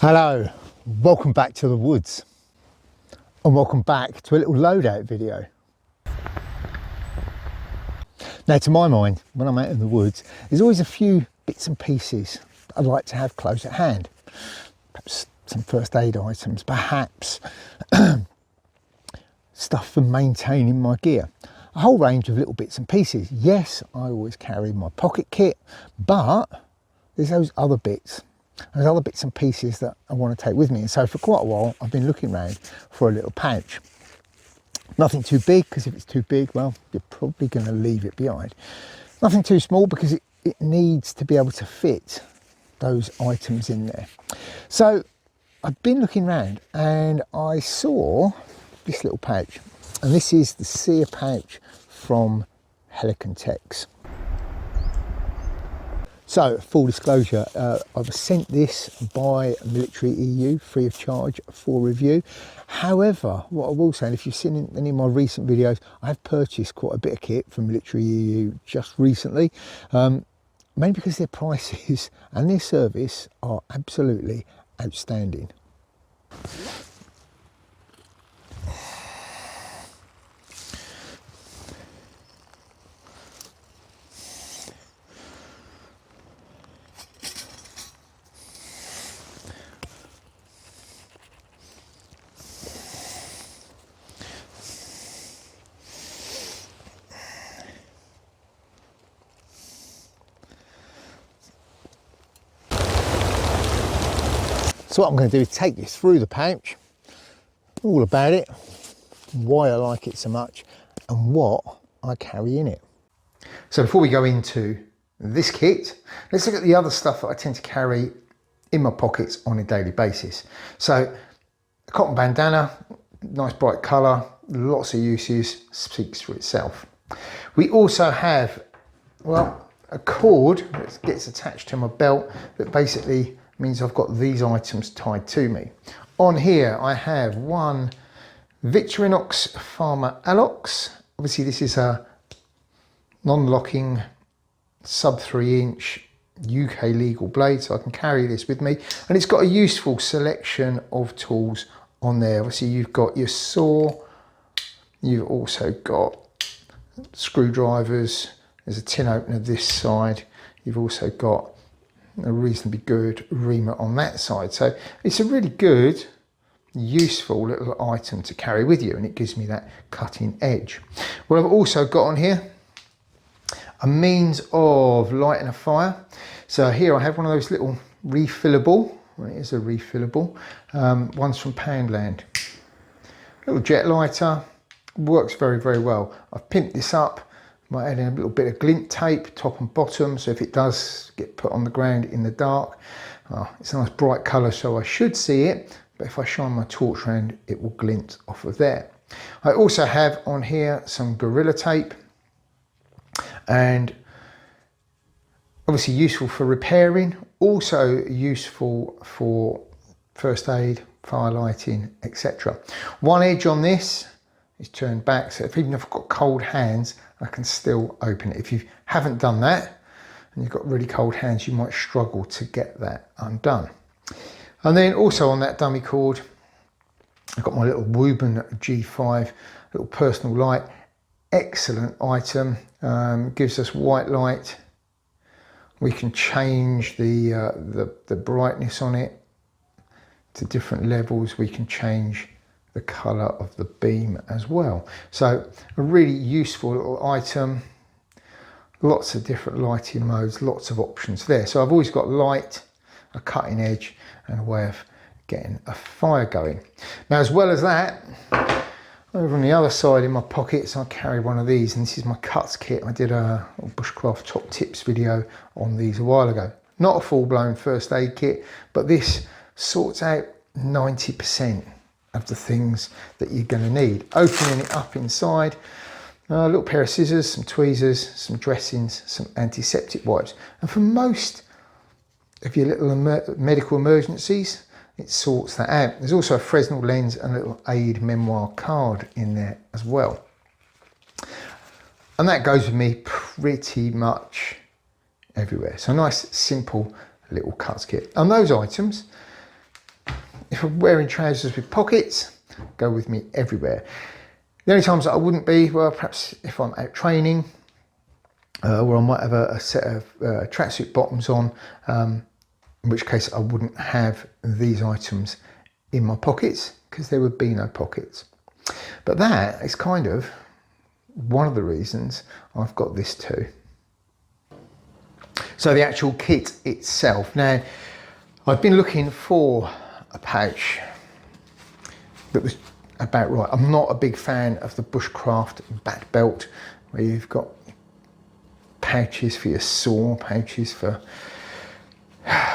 Hello, welcome back to the woods and welcome back to a little loadout video. Now to my mind, when I'm out in the woods, there's always a few bits and pieces I'd like to have close at hand. Perhaps some first aid items, perhaps stuff for maintaining my gear. A whole range of little bits and pieces. Yes, I always carry my pocket kit, but there's those other bits. There's other bits and pieces that I want to take with me. And so for quite a while, I've been looking around for a little pouch. Nothing too big, because if it's too big, well, you're probably going to leave it behind. Nothing too small, because it needs to be able to fit those items in there. So I've been looking around and I saw this little pouch. And this is the SERE pouch from Helikon-Tex. So, full disclosure, I was sent this by Linktree EU free of charge for review. However, what I will say, and if you've seen in any of my recent videos, I've purchased quite a bit of kit from Linktree EU just recently, mainly because their prices and their service are absolutely outstanding. So what I'm going to do is take you through the pouch, all about it, why I like it so much, and what I carry in it. So before we go into this kit, let's look at the other stuff that I tend to carry in my pockets on a daily basis. So a cotton bandana, nice bright colour, lots of uses, speaks for itself. We also have, well, a cord that gets attached to my belt that basically means I've got these items tied to me. On here I have one Victorinox Farmer Alox. Obviously this is a non-locking sub 3-inch UK legal blade, so I can carry this with me, and it's got a useful selection of tools on there. Obviously you've got your saw, you've also got screwdrivers, there's a tin opener this side, you've also got a reasonably good reamer on that side. So it's a really good, useful little item to carry with you, and it gives me that cutting edge. What I've also got on here, a means of lighting a fire. So here I have one of those little refillable, well, it is a refillable, ones from Poundland. Little jet lighter, works very, very well. I've pimped this up. Might add in a little bit of glint tape, top and bottom, so if it does get put on the ground in the dark, it's a nice bright colour, so I should see it, but if I shine my torch around, it will glint off of there. I also have on here some Gorilla Tape, and obviously useful for repairing, also useful for first aid, fire lighting, etc. One edge on this is turned back, so even if I've got cold hands, I can still open it. If you haven't done that and you've got really cold hands, you might struggle to get that undone. And then also on that dummy cord, I've got my little Woburn G5 little personal light. Excellent item, gives us white light. We can change the brightness on it to different levels. We can change the colour of the beam as well. So a really useful little item, lots of different lighting modes, lots of options there. So I've always got light, a cutting edge, and a way of getting a fire going. Now, as well as that, over on the other side in my pockets, I carry one of these, and this is my cuts kit. I did a bushcraft top tips video on these a while ago. Not a full-blown first aid kit, but this sorts out 90% of the things that you're going to need. Opening it up inside, a little pair of scissors, some tweezers, some dressings, some antiseptic wipes, and for most of your little medical emergencies, it sorts that out. There's also a Fresnel lens and a little aid memoir card in there as well, and that goes with me pretty much everywhere. So nice, simple little cuts kit. And those items if I'm wearing trousers with pockets, go with me everywhere. The only times that I wouldn't be, well, perhaps if I'm out training, where I might have a set of tracksuit bottoms on, in which case I wouldn't have these items in my pockets because there would be no pockets. But that is kind of one of the reasons I've got this too. So the actual kit itself. Now, I've been looking for a pouch that was about right. I'm not a big fan of the bushcraft back belt where you've got pouches for your saw, pouches for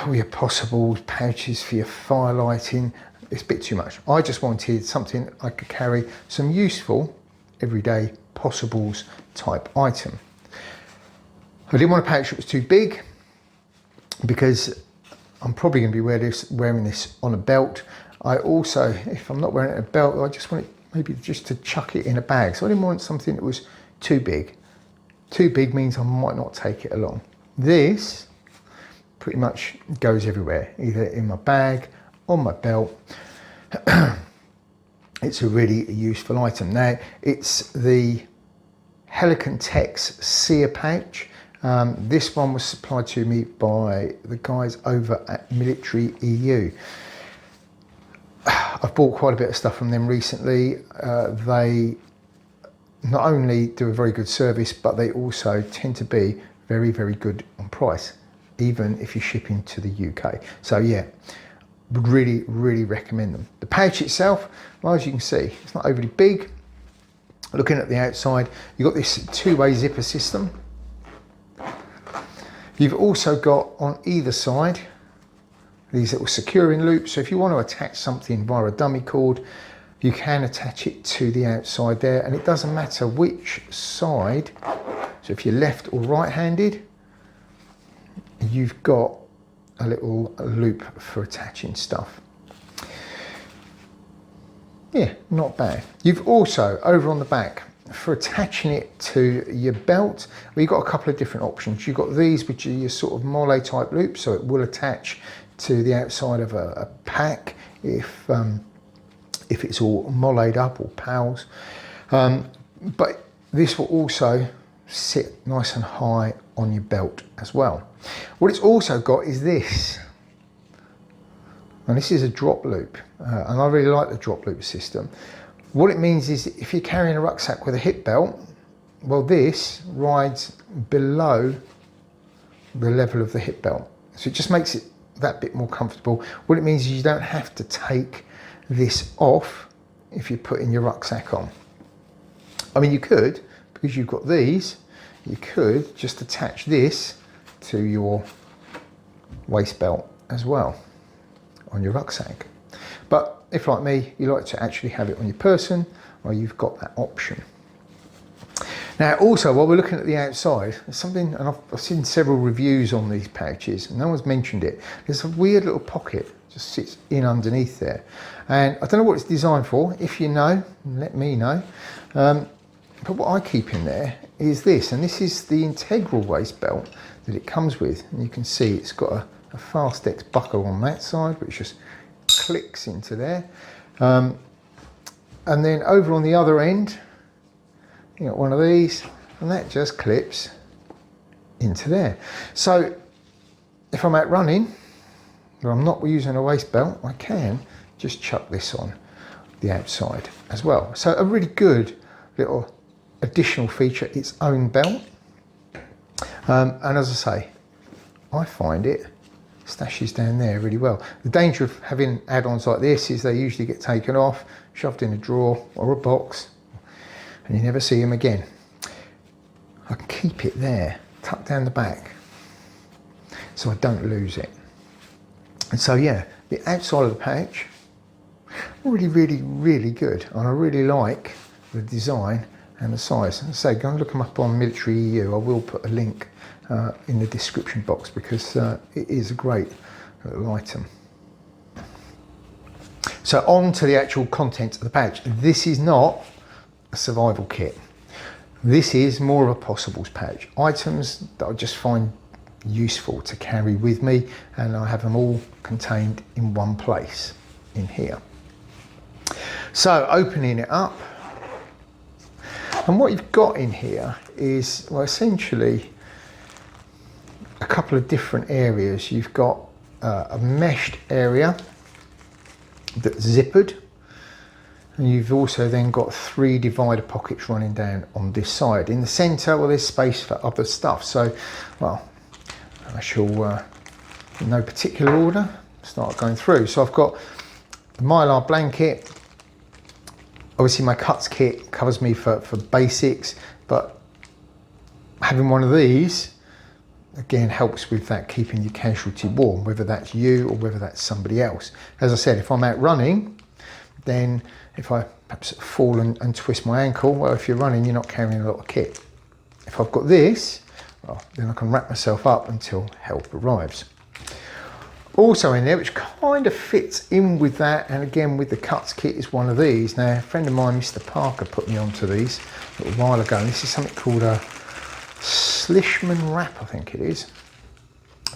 all your possibles, pouches for your fire lighting. It's a bit too much. I just wanted something I could carry some useful everyday possibles type item. I didn't want a pouch that was too big because I'm probably going to be wearing this on a belt. I also, if I'm not wearing a belt, I just want it maybe just to chuck it in a bag. So I didn't want something that was too big. Too big means I might not take it along. This pretty much goes everywhere, either in my bag, on my belt. It's a really useful item. Now, it's the Helikon-Tex SERE Pouch. This one was supplied to me by the guys over at Military EU. I've bought quite a bit of stuff from them recently. They not only do a very good service, but they also tend to be very, very good on price, even if you're shipping to the UK. So yeah, would really, really recommend them. The pouch itself, well, as you can see, it's not overly big. Looking at the outside, you've got this two-way zipper system. You've also got on either side these little securing loops. So if you want to attach something via a dummy cord, you can attach it to the outside there, and it doesn't matter which side. So if you're left or right-handed, you've got a little loop for attaching stuff. Yeah, not bad. You've also, over on the back, for attaching it to your belt, well, you've got a couple of different options. You've got these, which are your sort of mole type loops, so it will attach to the outside of a pack if it's all moled up or pals. But this will also sit nice and high on your belt as well. What it's also got is this. And this is a drop loop, and I really like the drop loop system. What it means is if you're carrying a rucksack with a hip belt, well, this rides below the level of the hip belt. So it just makes it that bit more comfortable. What it means is you don't have to take this off if you're putting your rucksack on. I mean, you could, because you've got these, you could just attach this to your waist belt as well on your rucksack. But if, like me, you like to actually have it on your person, well, you've got that option. Now, also, while we're looking at the outside, there's something, and I've seen several reviews on these pouches, and no one's mentioned it. There's a weird little pocket just sits in underneath there. And I don't know what it's designed for. If you know, let me know. But what I keep in there is this, and this is the integral waist belt that it comes with. And you can see it's got a Fastex buckle on that side, which just clicks into there. And then over on the other end, you got one of these, and that just clips into there. So if I'm out running, or I'm not using a waist belt, I can just chuck this on the outside as well. So a really good little additional feature, its own belt. And as I say, I find it stashes down there really well. The danger of having add-ons like this is they usually get taken off, shoved in a drawer or a box, and you never see them again. I can keep it there, tucked down the back, so I don't lose it. And so yeah, the outside of the pouch, really, really, really good. And I really like the design and the size. As I say, go and look them up on Military EU. I will put a link in the description box because it is a great little item. So on to the actual contents of the pouch. This is not a survival kit. This is more of a possibles pouch. Items that I just find useful to carry with me, and I have them all contained in one place. in here. So opening it up, and what you've got in here is, well, essentially a couple of different areas. You've got a meshed area that's zippered, and you've also then got 3 divider pockets running down on this side. In the centre, well, there's space for other stuff. So, well, I shall, in no particular order, start going through. So I've got the Mylar blanket. Obviously my cuts kit covers me for basics, but having one of these, again, helps with that, keeping your casualty warm, whether that's you or whether that's somebody else. As I said, if I'm out running, then if I perhaps fall and twist my ankle, well, if you're running, you're not carrying a lot of kit. If I've got this, well, then I can wrap myself up until help arrives. Also in there, which kind of fits in with that, and again with the cuts kit, is one of these. Now, a friend of mine, Mr. Parker, put me onto these a little while ago. And this is something called a Slishman Wrap, I think it is.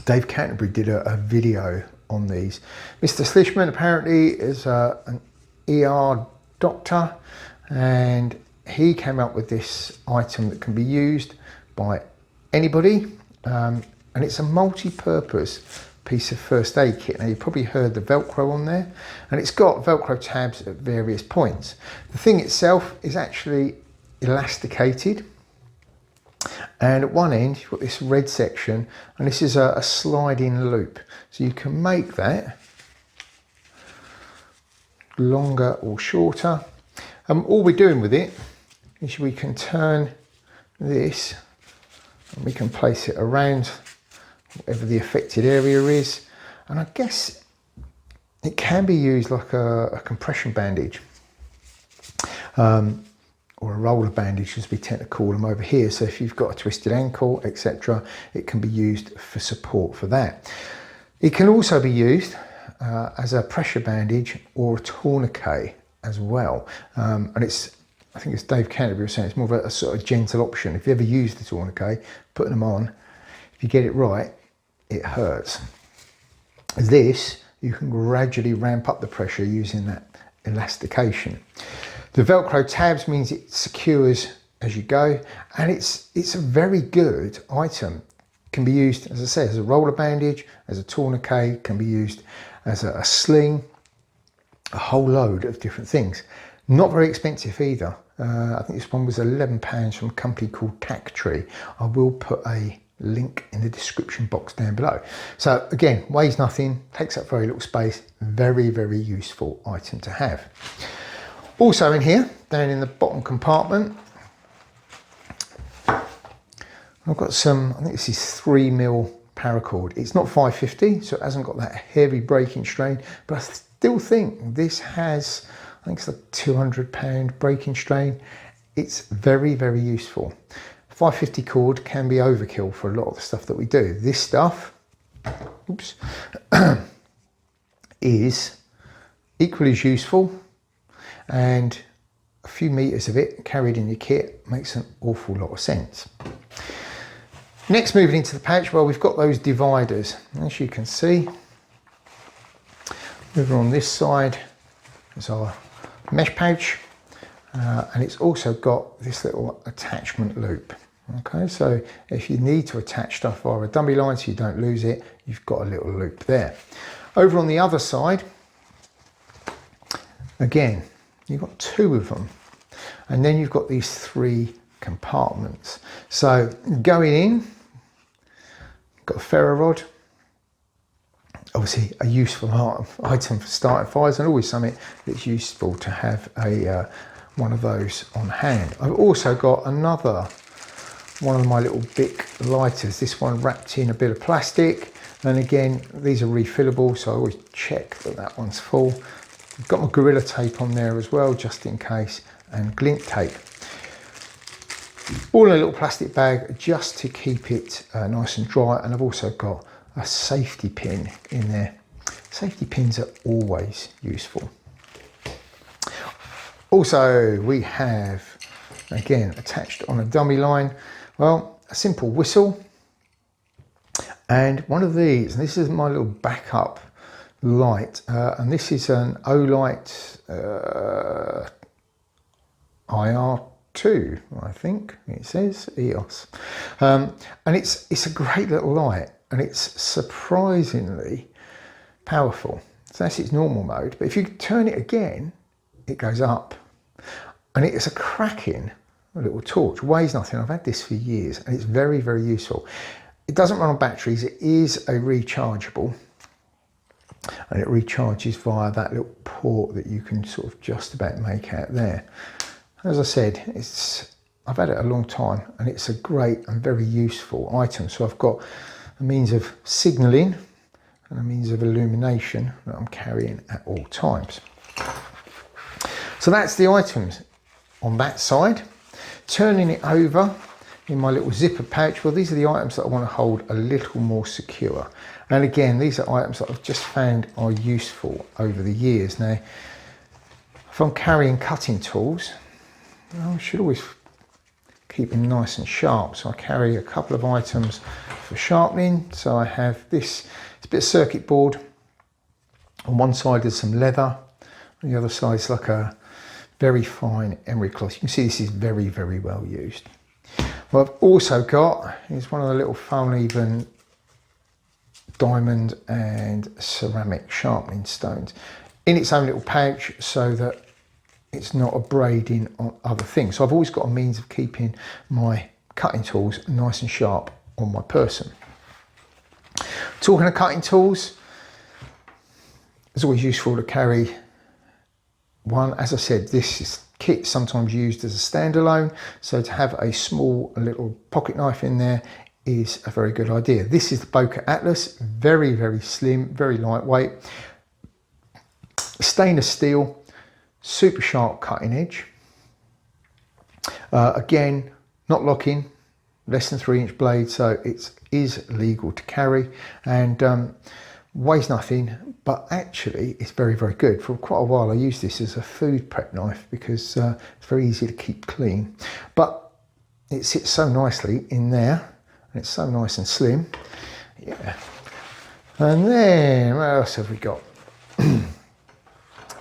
Dave Canterbury did a video on these. Mr. Slishman apparently is an ER doctor, and he came up with this item that can be used by anybody, and it's a multi-purpose piece of first aid kit. Now, you probably heard the Velcro on there, and it's got Velcro tabs at various points. The thing itself is actually elasticated, and at one end you've got this red section, and this is a sliding loop, so you can make that longer or shorter. All we're doing with it is we can turn this and we can place it around whatever the affected area is, and I guess it can be used like a compression bandage, or a roller bandage as we tend to call them over here. So if you've got a twisted ankle, etc., it can be used for support for that. It can also be used as a pressure bandage or a tourniquet as well, and it's, I think it's Dave Canterbury was saying, it's more of a sort of gentle option. If you ever use the tourniquet, putting them on, if you get it right, it hurts. This, you can gradually ramp up the pressure using that elastication. The Velcro tabs means it secures as you go, and it's a very good item. Can be used, as I say, as a roller bandage, as a tourniquet, can be used as a sling, a whole load of different things. Not very expensive either. I think this one was £11 from a company called Linktree. I will put a link in the description box down below. So again, weighs nothing, takes up very little space, very, very useful item to have. Also in here, down in the bottom compartment, I've got some, I think this is 3mm paracord. It's not 550, so it hasn't got that heavy braking strain, but I still think this has, I think it's like £200 braking strain. It's very, very useful. 550 cord can be overkill for a lot of the stuff that we do. This stuff, oops, is equally as useful, and a few meters of it carried in your kit makes an awful lot of sense. Next, moving into the pouch, well, we've got those dividers. As you can see, over on this side is our mesh pouch, and it's also got this little attachment loop. Okay, so if you need to attach stuff via a dummy line so you don't lose it, you've got a little loop there. Over on the other side, again, you've got 2 of them, and then you've got these 3 compartments. So going in, got a ferro rod, obviously a useful item for starting fires, and always something that's useful to have a one of those on hand. I've also got another one of my little Bic lighters, this one wrapped in a bit of plastic, and again, these are refillable, so I always check that that one's full. I've got my Gorilla Tape on there as well, just in case, and glint tape. All in a little plastic bag just to keep it nice and dry, and I've also got a safety pin in there. Safety pins are always useful. Also, we have, again, attached on a dummy line, well, a simple whistle, and one of these, and this is my little backup Lite, and this is an Lite IR2, I think it says, EOS. And it's a great little light, and it's surprisingly powerful. So that's its normal mode, but if you turn it again, it goes up. And it's a cracking little torch, weighs nothing. I've had this for years, and it's very, very useful. It doesn't run on batteries, it is a rechargeable, and it recharges via that little port that you can sort of just about make out there. As I said, I've had it a long time, and it's a great and very useful item. So I've got a means of signalling and a means of illumination that I'm carrying at all times. So that's the items on that side. Turning it over in my little zipper pouch, well, these are the items that I want to hold a little more secure. And again, these are items that I've just found are useful over the years. Now, if I'm carrying cutting tools, I should always keep them nice and sharp. So I carry a couple of items for sharpening. So I have this, it's a bit of circuit board. On one side there's some leather. On the other side is like a very fine emery cloth. You can see this is very, very well used. What I've also got is one of the little Fabsil diamond and ceramic sharpening stones in its own little pouch, so that it's not abrading on other things. So I've always got a means of keeping my cutting tools nice and sharp on my person. Talking of cutting tools, it's always useful to carry one. As I said, this kit is sometimes used as a standalone, so to have a small little pocket knife in there is a very good idea. This is the Bokeh Atlas, very, very slim, very lightweight, stainless steel, super sharp cutting edge. Again, not locking, less than 3-inch blade, so it is legal to carry, and weighs nothing, but actually it's very, very good. For quite a while I used this as a food prep knife because it's very easy to keep clean, but it sits so nicely in there, and it's so nice and slim. Yeah. And then what else have we got?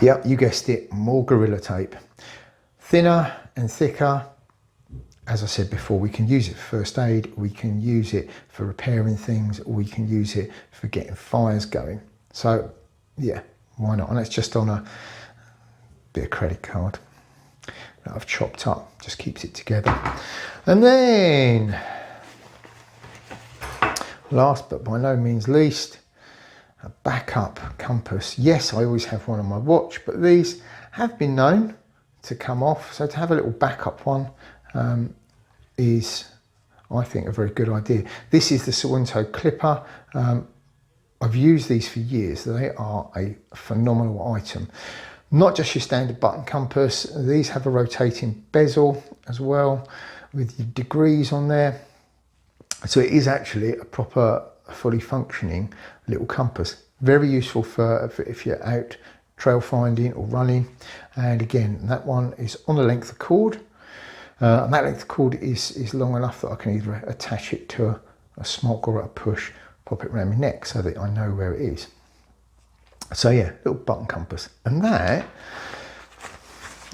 Yep, you guessed it, more Gorilla Tape. Thinner and thicker. As I said before, we can use it for first aid, we can use it for repairing things, or we can use it for getting fires going. So yeah, why not? And that's just on a bit of credit card that I've chopped up, just keeps it together. And then, last but by no means least, a backup compass. Yes, I always have one on my watch, but these have been known to come off. So to have a little backup one is, I think, a very good idea. This is the Sorrento Clipper. I've used these for years. They are a phenomenal item. Not just your standard button compass. These have a rotating bezel as well with your degrees on there. So it is actually a proper, fully functioning little compass. Very useful for if you're out trail finding or running. And again, that one is on the length of cord. And that length of cord is long enough that I can either attach it to a smock or a push, pop it around my neck so that I know where it is. So yeah, little button compass. And that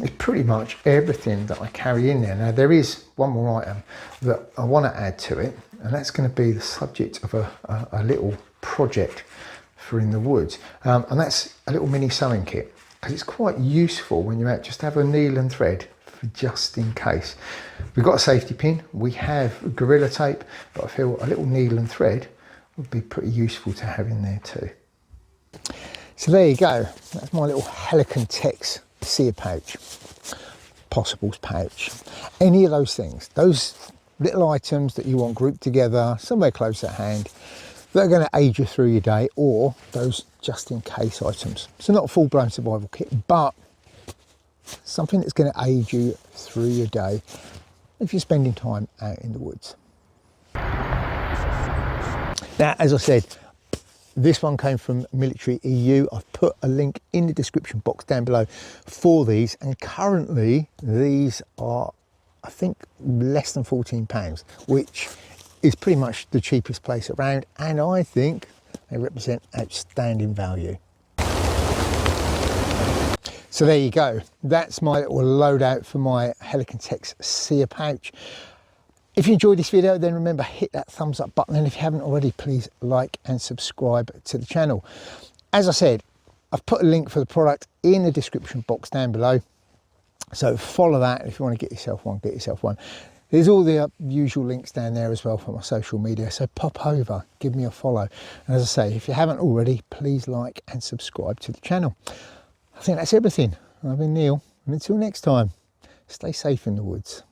is pretty much everything that I carry in there. Now there is one more item that I want to add to it, and that's going to be the subject of a little project for in the woods. And that's a little mini sewing kit, because it's quite useful when you're out, just to have a needle and thread for just in case. We've got a safety pin, we have Gorilla Tape, but I feel a little needle and thread would be pretty useful to have in there too. So there you go, that's my little Helikon-Tex SERE pouch, possibles pouch, any of those things, those little items that you want grouped together somewhere close at hand that are going to aid you through your day, or those just in case items. So not a full-blown survival kit, but something that's going to aid you through your day if you're spending time out in the woods. Now, as I said, this one came from Military EU. I've put a link in the description box down below for these, and currently these are, I think, less than £14, which is pretty much the cheapest place around, and I think they represent outstanding value. So there you go. That's my little loadout for my Helikon-Tex SERE pouch. If you enjoyed this video, then remember, hit that thumbs up button. And if you haven't already, please like and subscribe to the channel. As I said, I've put a link for the product in the description box down below. So follow that. If you want to get yourself one, get yourself one. There's all the usual links down there as well for my social media. So pop over, give me a follow. And as I say, if you haven't already, please like and subscribe to the channel. I think that's everything. I've been Neil, and until next time, stay safe in the woods.